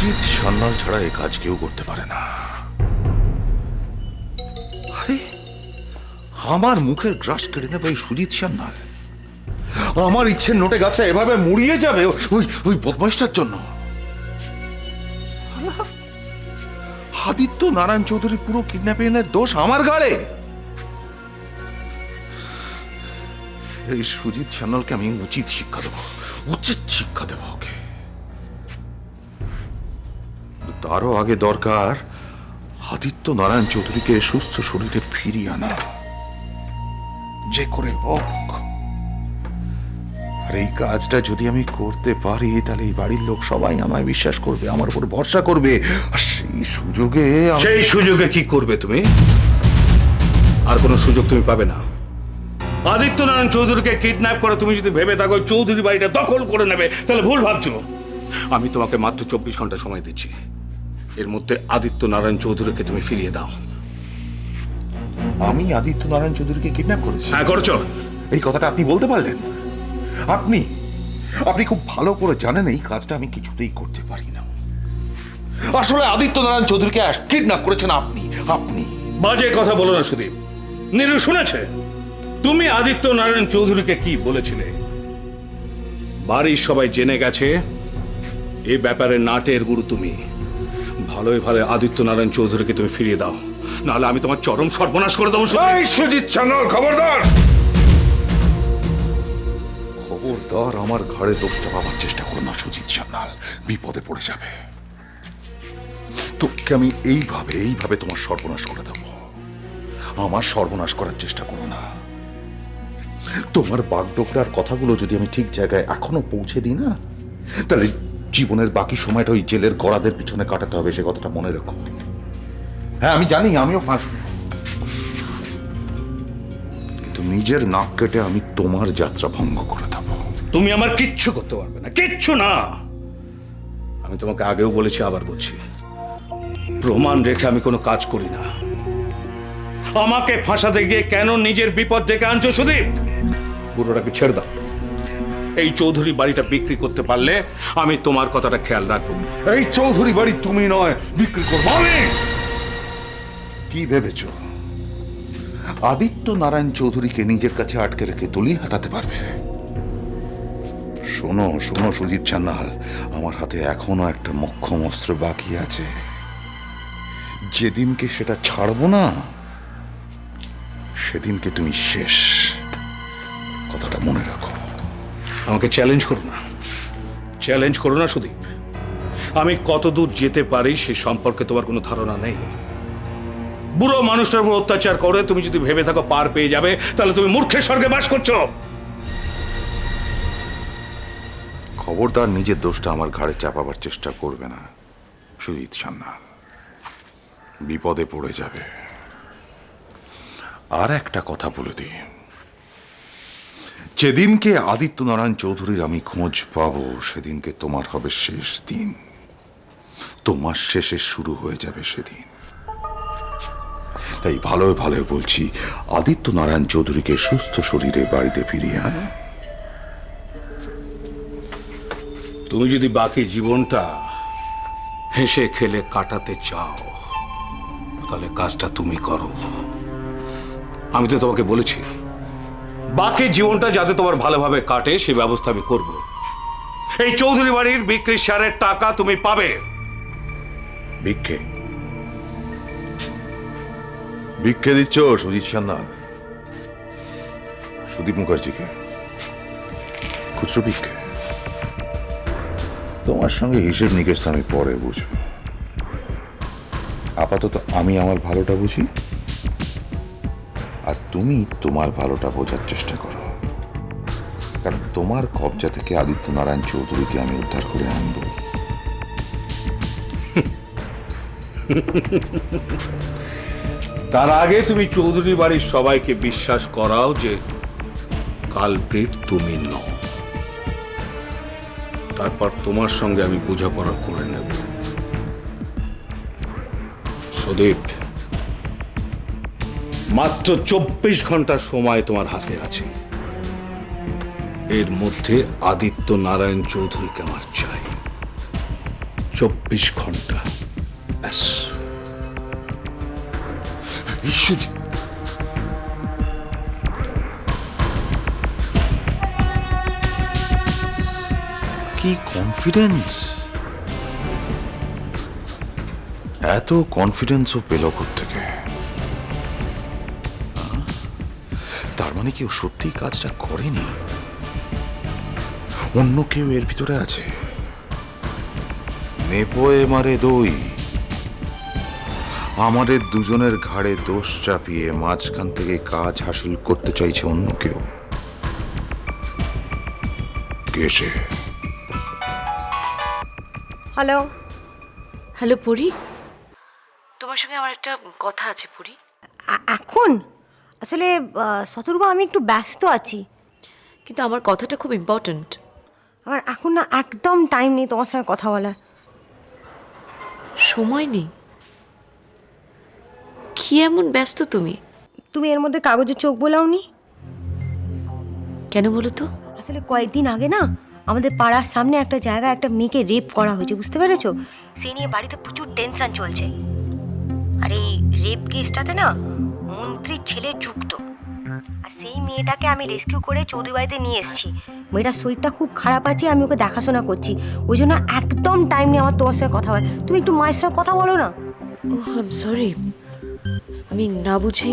সুজিত সান্যাল ছাড়া এ কাজ কেউ করতে পারে না। আরে আমার মুখের গ্রাস কেড়ে নেবে এই সুজিত সান্যাল। আমার ইচ্ছের নোটে গাছটা এভাবে মুড়িয়ে যাবে ওই ওই বদমাইশটার জন্য। আদিত্য নারায়ণ চৌধুরী পুরো কিডন্যাপিং এর দোষ আমার ঘাড়ে। এই সুজিত সান্যালকে আমি উচিত শিক্ষা দেবো, উচিত শিক্ষা দেবো ওকে। তারও আগে দরকার আদিত্য নারায়ণ চৌধুরীকে সুস্থ শরীরে ফিরিয়ে আনা, যে করে হোক। আর এই কাজটা যদি আমি করতে পারি তাহলে এই বাড়ির লোক সবাই আমায় বিশ্বাস করবে, আমার উপর ভরসা করবে। আর সেই সুযোগে কি করবে তুমি? আর কোনো সুযোগ তুমি পাবে না। আদিত্য নারায়ণ চৌধুরীকে কিডন্যাপ করে তুমি যদি ভেবে থাকো চৌধুরী বাড়িটা দখল করে নেবে, তাহলে ভুল ভাবছো। আমি তোমাকে মাত্র 24 ঘন্টা সময় দিচ্ছি। এর মধ্যে আদিত্য নারায়ণ চৌধুরীকে তুমি ফিরিয়ে দাও। আমি আদিত্য নারায়ণ চৌধুরীকে কিডন্যাপ করেছি? হ্যাঁ, করছো। এই কথাটা আপনি বলতে পারলেন? আপনি আপনি খুব ভালো করে জানেন এই কাজটা আমি কিছুতেই করতে পারি না। আসলে আদিত্য নারায়ণ চৌধুরীকে কিডন্যাপ করেছেন আপনি। আপনি বাজে কথা বলো না সুদীপ। নীরু শুনেছে তুমি আদিত্য নারায়ণ চৌধুরীকে কি বলেছিলে? বাড়ির সবাই জেনে গেছে এই ব্যাপারে নাটের গুরু তুমি। ভালোই ভালো আদিত্য নারায়ণ চৌধুরীকে তুমি ফিরিয়ে দাও, নাহলে আমি তোমার চরম সর্বনাশ করে দেবো। সুজিত সান্যাল, খবরদার! খবরদার আমার ঘাড়ে দোষটা পাবার চেষ্টা করো না সুজিত সান্যাল, বিপদে পড়ে যাবে। তোকে আমি এইভাবে তোমার সর্বনাশ করে দেবো। আমার সর্বনাশ করার চেষ্টা করো না। তোমার বাগডোগরার কথাগুলো যদি আমি ঠিক জায়গায় এখনো পৌঁছে দিই না, তাহলে জীবনের বাকি সময়টা ওই জেলের গড়াদের পিছনে কাটাতে হবে, সে কথাটা মনে রেখো। হ্যাঁ, আমি জানি আমিও ফাঁসবো, কিন্তু নিজের নাক কেটে আমি তোমার যাত্রা ভঙ্গ করে দেবো। তুমি আমার কিচ্ছু করতে পারবে না, কিচ্ছু না। আমি তোমাকে আগেও বলেছি, আবার বলছি, প্রমাণ রেখে আমি কোনো কাজ করি না। আমাকে ফাঁসাতে গিয়ে কেন নিজের বিপদ ডেকে আনছো সুদীপ? বুড়োটাকে ছেড়ে দাও। এই চৌধুরী বাড়িটা বিক্রি করতে পারলে আমি তোমার কথাটা খেয়াল রাখবো। এই চৌধুরী বাড়ি তুমি নয়, বিক্রি করবো আমি। কি ভেবেছ আদিত্য নারায়ণ চৌধুরীকে নিজের কাছে আটকে রেখে দলিল হাতাতে পারবে? শোনো শোনো সুজিত সান্যাল, আমার হাতে এখনো একটা মোক্ষম অস্ত্র বাকি আছে। যেদিনকে সেটা ছাড়বো না সেদিনকে তুমি শেষ, কথাটা মনে রাখো। আমাকে চ্যালেঞ্জ করো না, চ্যালেঞ্জ করো না সুদীপ। আমি কত দূর যেতে পারি সে সম্পর্কে তোমার কোনো ধারণা নেই। বুড়ো মানুষটার উপর অত্যাচার করে তুমি যদি ভেবে থাকো পার পেয়ে যাবে, তাহলে তুমি মূর্খের স্বর্গে বাস করছো। খবরদার নিজের দোষটা আমার ঘাড়ে চাপাবার চেষ্টা করবে না সুজিত সান্যাল, বিপদে পড়ে যাবে। আর একটা কথা বলে দিই, যেদিনকে আদিত্য নারায়ণ চৌধুরীর আমি খোঁজ পাবো সেদিনকে তোমার হবে শেষ দিন। তোমার শেষে শুরু হয়ে যাবে সেদিন। তাই ভালো ভালো বলছি, আদিত্য নারায়ণ চৌধুরীকে সুস্থ শরীরে বাড়িতে ফিরিয়ে আনো। তুমি যদি বাকি জীবনটা হেসে খেলে কাটাতে চাও তাহলে কাজটা তুমি করো। আমি তো তোমাকে বলেছি বাকি জীবনটা যাতে তোমার ভালোভাবে কাটে সে ব্যবস্থা আমি করব। এই চৌধুরী বাড়ির বিক্রি শেয়ারের টাকা তুমি পাবে। ভিক্ষে ভিক্ষে দিচ্ছ সুজিত সান্যাল? সুদীপ মুখার্জিকে খুচরো ভিক্ষে? তোমার সঙ্গে হিসেব নিকেশ তো আমি পরে বুঝবো। আপাতত আমি আমার ভালোটা বুঝি, আর তুমি তোমার ভালোটা বোঝার চেষ্টা করো। কারণ তোমার কবজা থেকে আদিত্য নারায়ণ চৌধুরীকে আমি উদ্ধার করে আনবো। তার আগে তুমি চৌধুরী বাড়ির সবাইকে বিশ্বাস করাও যে কালপ্রিট তুমি নও। তারপর তোমার সঙ্গে আমি বোঝাপড়া করে নেব। সুদীপ, মাত্র 24 ঘন্টা সময় তোমার হাতে আছে। এর মধ্যে আদিত্য নারায়ণ চৌধুরীকে আমার চাই। 24 ঘন্টা, ব্যাস। সুজিত, কি কনফিডেন্স! এত কনফিডেন্সও পেল থেকে? তার মানে কি ও সত্যিই কাজটা করেনি? অন্য কেউ এর ভিতরে আছে? নেপোয়ে মারে দই। আমাদের দুজনের ঘাড়ে দোষ চাপিয়ে মাঝখান থেকে কাজ হাসিল করতে চাইছে অন্য কেউ। কে সে? হ্যালো। হ্যালো পরি, তোমার সঙ্গে আমার একটা কথা আছে পরি। এখন আসলে শতরূপা আমি একটু ব্যস্ত আছি। কিন্তু আমার কথাটা খুব ইম্পর্ট্যান্ট। আমার এখন না একদম টাইম নেই তোমার সঙ্গে কথা বলার। সময় নেই? কি এমন ব্যস্ত তুমি? তুমি এর মধ্যে কাগজে চোখ বোলাওনি? কেন বলো তো? আসলে কয়েকদিন আগে না আমাদের পাড়ার সামনে একটা জায়গায় একটা মেয়েকে রেপ করা হয়েছে, বুঝতে পেরেছো? সেই নিয়ে বাড়িতে প্রচুর টেনশন চলছে। আর এই রেপ কেসটাতে না মন্ত্রীর ছেলে যুক্ত। আর সেই মেয়েটাকে আমি রেস্কিউ করে চৌধুরী বাড়িতে নিয়ে এসেছি। মেয়েটার শরীরটা খুব খারাপ আছে, আমি ওকে দেখাশোনা করছি। ওই জন্য একদম টাইম নেই আমার তোমার সঙ্গে কথা বলার। তুমি একটু মায়ের সঙ্গে কথা বলো না। ওহ আই এম সরি, আমি না বুঝি।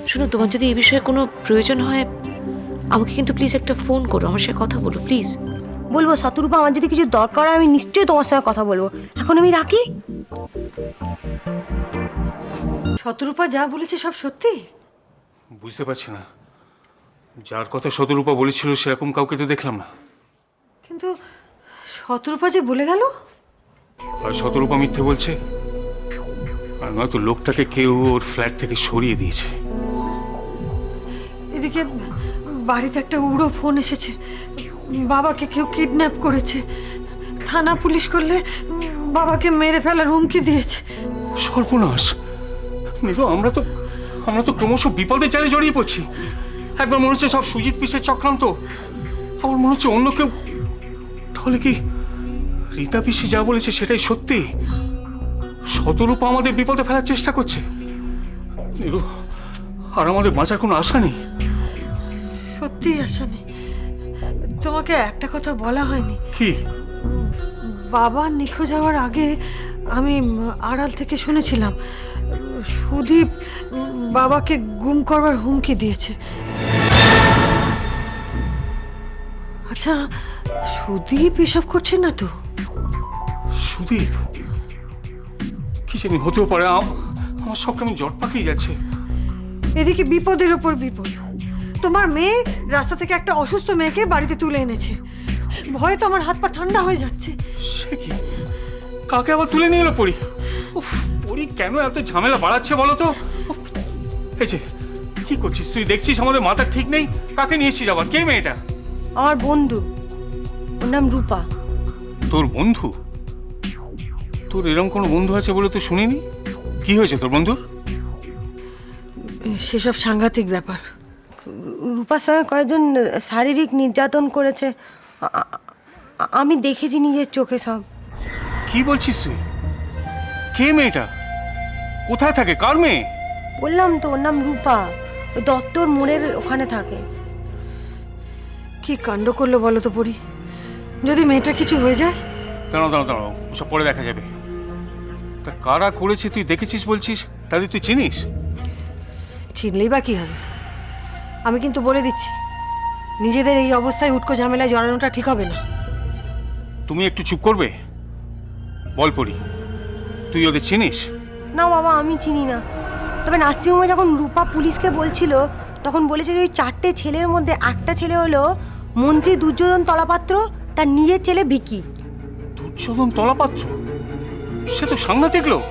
শোনো, তোমার যদি এই বিষয়ে কোনো প্রয়োজন হয় আমাকে কিন্তু প্লিজ একটা ফোন করো, আমার সাথে কথা বলো প্লিজ। বলবো শতরূপা, আমার যদি কিছু দরকার হয় আমি নিশ্চয়ই তোমার সঙ্গে কথা বলবো। এখন আমি রাখি। শতরূপা যা বলেছে সব সত্যি? বুঝতে পারছি না, যার কথা শতরূপা বলেছিল সেরকম কাউকে তো দেখলাম না। কিন্তু শতরূপা যে বলে গেল। আর শতরূপা মিথ্যে বলছে, আর নয়তো লোকটাকে কেউ ওর ফ্ল্যাট থেকে সরিয়ে দিয়েছে। এদিকে বাড়িতে একটা উড়ো ফোন এসেছে, বাবাকে কেউ কিডন্যাপ করেছে। থানা পুলিশ করলে বাবাকে মেরে ফেলার হুমকি দিয়েছে। সর্বনাশ! নীলু, আমরা তো ক্রমশ বিপদে জালে জড়িয়ে পড়ছি। একবার মনে হচ্ছে সব সুজিত পিসের চক্রান্ত, আবার মনে হচ্ছে অন্য কেউ। তাহলে কি রীতা পিসি যা বলেছে সেটাই সত্যি? শতরূপা আমাদের বিপদে ফেলার চেষ্টা করছে। নীলু, আর আমাদের বাঁচার কোনো আশা নেই। সত্যি আশা নেই। তোমাকে একটা কথা বলা হয়নি। কি? বাবা নিখোঁজ হওয়ার আগে আমি আড়াল থেকে শুনেছিলাম সুদীপ বাবাকে গুম করবার হুমকি দিয়েছে। আচ্ছা, সুদীপ এসব করছে না তো? সুদীপ? কি জানি, হতেও পারে। আমার সব কেমন জট পাকিয়ে যাচ্ছে। এদিকে বিপদের ওপর বিপদ। তোমার মেয়ে রাস্তা থেকে একটা অসুস্থ মেয়েকে বাড়িতে তুলে এনেছে। ভয়ে তো আমার হাত পা ঠান্ডা হয়ে যাচ্ছে। সে কি? কাকে আবার তুলে নিয়ে এলো পরি? উফ, পরি কেন এত ঝামেলা বাড়াচ্ছে বলো তো? উফ, এই যে কি করছিস তুই? দেখছিস আমাদের মাথা ঠিক নেই। কাকে নিয়ে এসেছিস আবার? কে মেয়েটা? আমার বন্ধু, ওর নাম রূপা। তোর বন্ধু? তোর এরকম কোনো বন্ধু আছে বলে তো শুনিনি। কি হয়েছে তোর বন্ধুর? সেসব সাংঘাতিক ব্যাপার। রূপার সঙ্গে কয়েকজন শারীরিক নির্যাতন করেছে। আমি দেখেছি নিজের চোখে সব। কি বলছিস তুই? কে মেয়েটা? কোথায় থাকে? কার মেয়ে? বললাম তো ওর নাম রূপা, ওই দত্তর মোড়ের ওখানে থাকে। কি কাণ্ড করলো বলো তো পরি? যদি মেয়েটা কিছু হয়ে যায়? দাঁড়াও, ওসব পরে দেখা যাবে। তা কারা করেছে তুই দেখেছিস বলছিস? তাদের তুই চিনিস? চিনলেই বা কি হবে? আমি কিন্তু বলে দিচ্ছি, নিজেদের এই অবস্থায় উটকো ঝামেলায় জড়ানোটা ঠিক হবে না। তুমি একটু চুপ করবে? বল পরি, তুই ওদের চিনিস? না বাবা, আমি চিনি না। তবে নার্সিংহোমে যখন রূপা পুলিশকে বলছিল তখন বলেছে যে ওই 4টে ছেলের মধ্যে একটা ছেলে হলো মন্ত্রী দুর্যোধন তলাপাত্র, তার নিজের ছেলে ভিকি। দুর্যোধন তলাপাত্র? সে তো সাংঘাতিক লোক।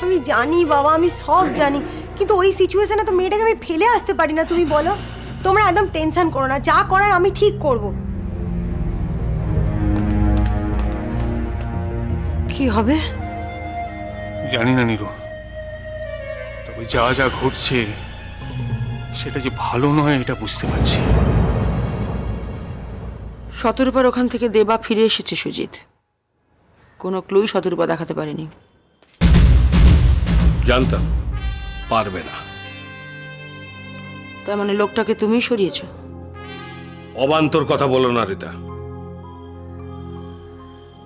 আমি জানি বাবা, আমি সব জানি, কিন্তু ওই সিচুয়েশনে তো মেয়েটাকে আমি ফেলে আসতে পারি না। তুমি বলো। তোমরা একদম টেনশন করো না, যা করার আমি ঠিক করব। কি হবে জানি না নীরু, তবে যা যা ঘটছে সেটা যে ভালো নয় এটা বুঝতে পারছি। শতরূপার ওখান থেকে দেবা ফিরে এসেছে সুজিত। কোনো ক্লুই শতরূপা দেখাতে পারেনি। জানতাম পারবে না। তার মানে লোকটাকে তুমিই সরিয়েছো? অবান্তর কথা বলো না রীতা।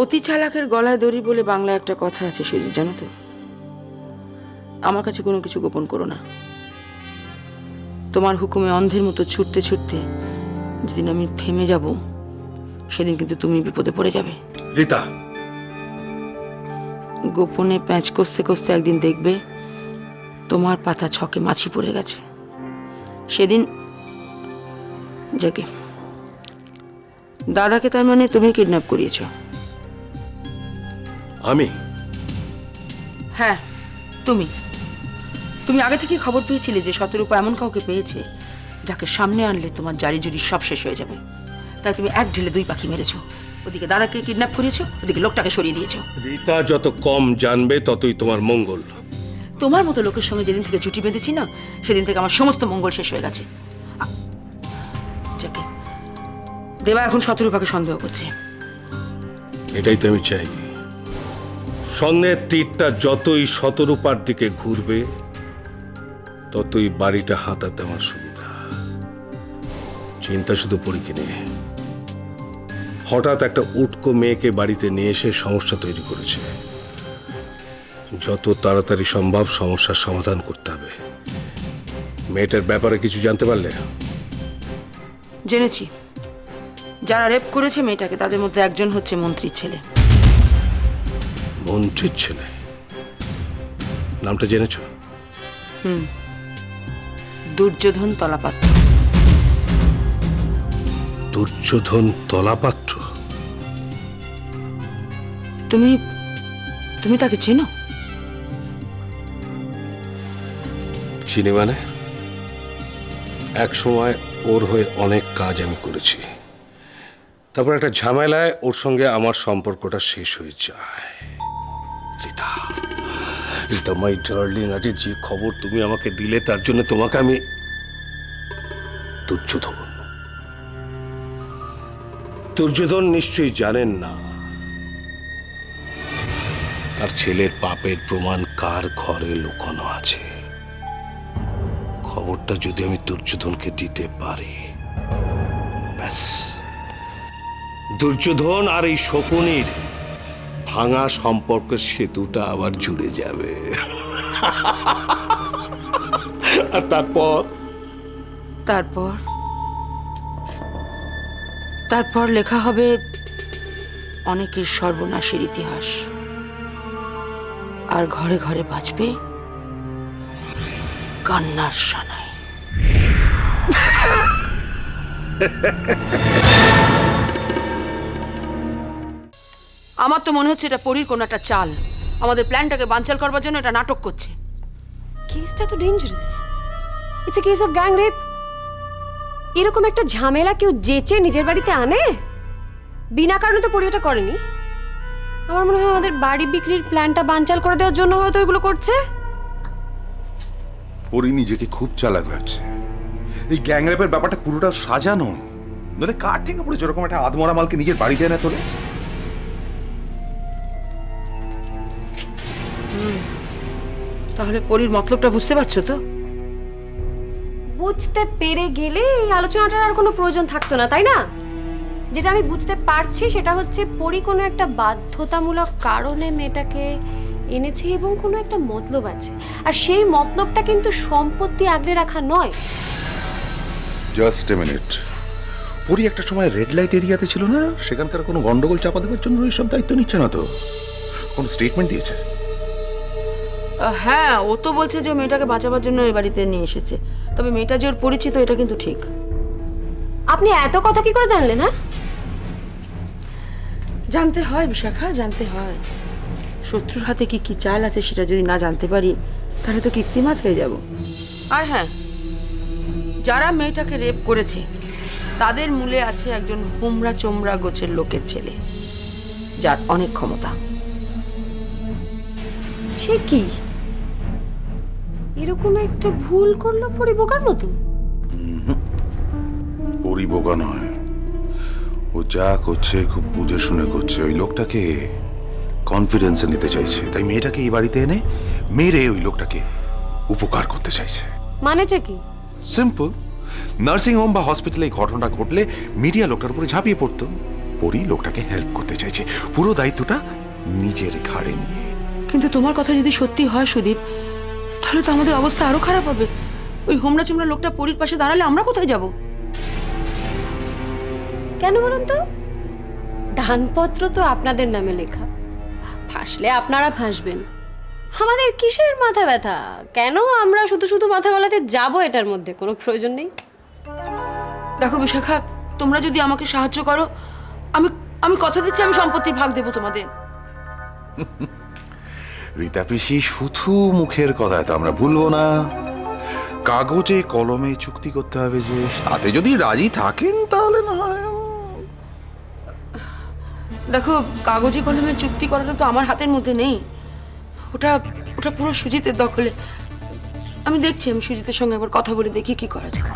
অতি চালাকের গলায় দড়ি বলে বাংলায় একটা কথা আছে সুজিত, জানো তো? আমার কাছে কোনো কিছু গোপন করো না। তোমার হুকুমে অন্ধের মতো ছুটতে ছুটতে যেদিন আমি থেমে যাব, সেদিন কিন্তু তুমি বিপদে পড়ে যাবে। রীতা, গোপনে প্যাঁচ কষতে কষতে একদিন দেখবে তোমার পাতা ছকে মাছি পড়ে গেছে। সেদিন যাকে দাদাকে তার মানে তুমি কিডন্যাপ করিয়েছো? আমি? হ্যাঁ, তুমি তুমি আগে থেকে খবর পেয়েছিলে যে শতরূপা এমন কাউকে পেয়েছে যাকে সামনে আনলে তোমার জারি জুরি সব শেষ হয়ে যাবে। তাই তুমি এক ঢিলে দুই পাখি মেরেছো। ওদিকে দাদাকে কিডন্যাপ করিয়েছো, ওদিকে লোকটাকে সরিয়ে দিয়েছো। রীতা যত কম জানবে ততই তোমার মঙ্গল। তোমার মতো লোকের সঙ্গে যেদিন থেকে জুটি বেঁধেছি না, সেদিন থেকে আমার সমস্ত মঙ্গল শেষ হয়ে গেছে। যাকে দেবা এখন শতরূপাকে সন্দেহ করছে। এটাই তো আমি চাই। সন্দেহের তীরটা যতই শতরূপার দিকে ঘুরবে ততই বাড়িটা হাতাতে আমার সুবিধা। চিন্তা শুধু পরীকে নিয়ে। হঠাৎ একটা উটকো মেয়েকে বাড়িতে নিয়ে এসে সমস্যা তৈরি করেছে। যত তাড়াতাড়ি সম্ভব সমস্যার সমাধান করতে হবে। মেয়েটার ব্যাপারে কিছু জানতে পারলে? জেনেছি, যারা রেপ করেছে মেয়েটাকে তাদের মধ্যে একজন হচ্ছে মন্ত্রীর ছেলে। মন্ত্রীর ছেলে? নামটা জেনেছ? দুর্যোধন তলাপাত্র। দুর্যোধন তলাপাত্র? তুমি তুমি তাকে চেনো? চিনি মানে? এক সময় ওর হয়ে অনেক কাজ আমি করেছি। তারপর একটা ঝামেলায় ওর সঙ্গে আমার সম্পর্কটা শেষ হয়ে যায়। রীতা, রীতা মাই ডার্লিং, আজ যে খবর তুমি আমাকে দিলে তার জন্য তোমাকে আমি... দুর্যোধন, দুর্যোধন নিশ্চয়ই জানেন না তার ছেলের পাপের প্রমাণ কার ঘরে লুকানো আছে। খবরটা যদি আমি দুর্যোধনকে দিতে পারি, ব্যাস, দুর্যোধন আর এই শকুনির ভাঙা সম্পর্কের সেতুটা আবার জুড়ে যাবে। আর তারপর তারপর তারপর লেখা হবে অনেকের সর্বনাশের ইতিহাস, আর ঘরে ঘরে বাজবে কান্নার সানাই। আমার তো মনে হচ্ছে এটা পরীর কোনো একটা চাল, আমাদের প্ল্যানটাকে বানচাল করবার জন্য এটা নাটক করছে। কেসটা তো dangerous. It's a case of gang rape. এরকম একটা ঝামেলা কেউ যেচে নিজের বাড়িতে আনে? বিনা কারণে তো পরি এটা করেনি। আমার মনে হয় আমাদের বাড়ি বিক্রির প্ল্যানটা বানচাল করে দেওয়ার জন্য হয়তো এগুলো করছে। পরি নিজেকে খুব চালাক ভাবছে। এই গ্যাং রেপের ব্যাপারটা পুরোটা সাজানো, নইলে কার ঠেকে পড়ে যেরকম একটা আদমরা মালকে নিজের বাড়িতে এনে তোলে। তাহলে পরীর মতলবটা বুঝতে পারছো তো? বুঝতে পেরে গেলে এই আলোচনাটার আর কোনো প্রয়োজন থাকতো না, তাই না? যেটা আমি বুঝতে পারছি সেটা হচ্ছে পরি কোনো একটা বাধ্যতামূলক কারণে মেয়েটাকে এনেছে এবং কোনো একটা মতলব আছে, আর সেই মতলবটা কিন্তু সম্পত্তি আগলে রাখা নয়। জাস্ট এ মিনিট, পরি একটা সময় রেড লাইট এরিয়াতে ছিল না? সেখানকার কোনো গন্ডগোল চাপা দেওয়ার জন্য এইসব দায়িত্ব নিচ্ছে না তো? কোন স্টেটমেন্ট দিয়েছে? হ্যাঁ, ও তো বলছে যে ও মেয়েটাকে বাঁচাবার জন্য এই বাড়িতে নিয়ে এসেছে। তবে মেয়েটা যে ওর পরিচিত এটা কিন্তু ঠিক। আপনি এত কথা কি করে জানলেন? হ্যাঁ, জানতে হয় বিশাখা, জানতে হয়। শত্রুর হাতে কি কি চাল আছে সেটা যদি না জানতে পারি তাহলে তো কিস্তিমাত হয়ে যাব। আর হ্যাঁ, যারা মেয়েটাকে রেপ করেছে তাদের মূলে আছে একজন হুমড়া চোমড়া গোছের লোকের ছেলে, যার অনেক ক্ষমতা। সে কি এরকম একটা ভুল করলো পরি বোকার মতো? পরি বোকা নয়, ও যা করছে খুব বুঝে শুনে করছে। ওই লোকটাকে কনফিডেন্সে নিতে চাইছে, তাই মেয়েটাকে এই বাড়িতে এনে মেরে ওই লোকটাকে উপকার করতে চাইছে। মানেটা কি? সিম্পল, নার্সিং হোম বা হসপিটালে এই ঘটনাটা ঘটলে মিডিয়া লোকটার উপরে ঝাঁপিয়ে পড়তো। পরি লোকটাকে হেল্প করতে চাইছে, পুরো দায়িত্বটা নিজের ঘাড়ে নিয়ে। কিন্তু তোমার কথা যদি সত্যি হয় সুদীপ, তাহলে তো আমাদের অবস্থা আরো খারাপ হবে। ওই হোমরা চুমরা লোকটা পরীর পাশে দাঁড়ালে আমরা কোথায় যাব? কেন বলুন তো? দানপত্র তো আপনাদের নামে লেখা, ফাঁসলে আপনারা ফাঁসবেন। আমাদের কিসের মাথা ব্যথা? কেন আমরা শুধু শুধু মাথা গলাতে যাব? এটার মধ্যে কোনো প্রয়োজন নেই। দেখো বিশাখা, তোমরা যদি আমাকে সাহায্য করো, আমি আমি কথা দিচ্ছি আমি সম্পত্তির ভাগ দেবো তোমাদের। রীতা পিসি, শুধু মুখের কথায় তো আমরা ভুলবো না, কাগজে কলমে চুক্তি করতে হবে। যে তাতে যদি রাজি থাকেন তাহলে না হয়। দেখো, কাগজে কলমের চুক্তি করাটা তো আমার হাতের মধ্যে নেই, ওটা ওটা পুরো সুজিতের দখলে। আমি দেখছি, আমি সুজিতের সঙ্গে একবার কথা বলে দেখি কি করা যায়।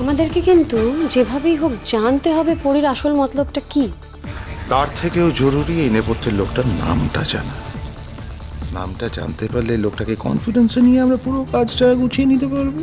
আমাদেরকে কিন্তু যেভাবেই হোক জানতে হবে পরীর আসল মতলবটা কি। তার থেকেও জরুরি এই নেপথ্যের লোকটার নামটা জানা। নামটা জানতে পারলে লোকটাকে কনফিডেন্সে নিয়ে আমরা পুরো কাজটা গুছিয়ে নিতে পারবো।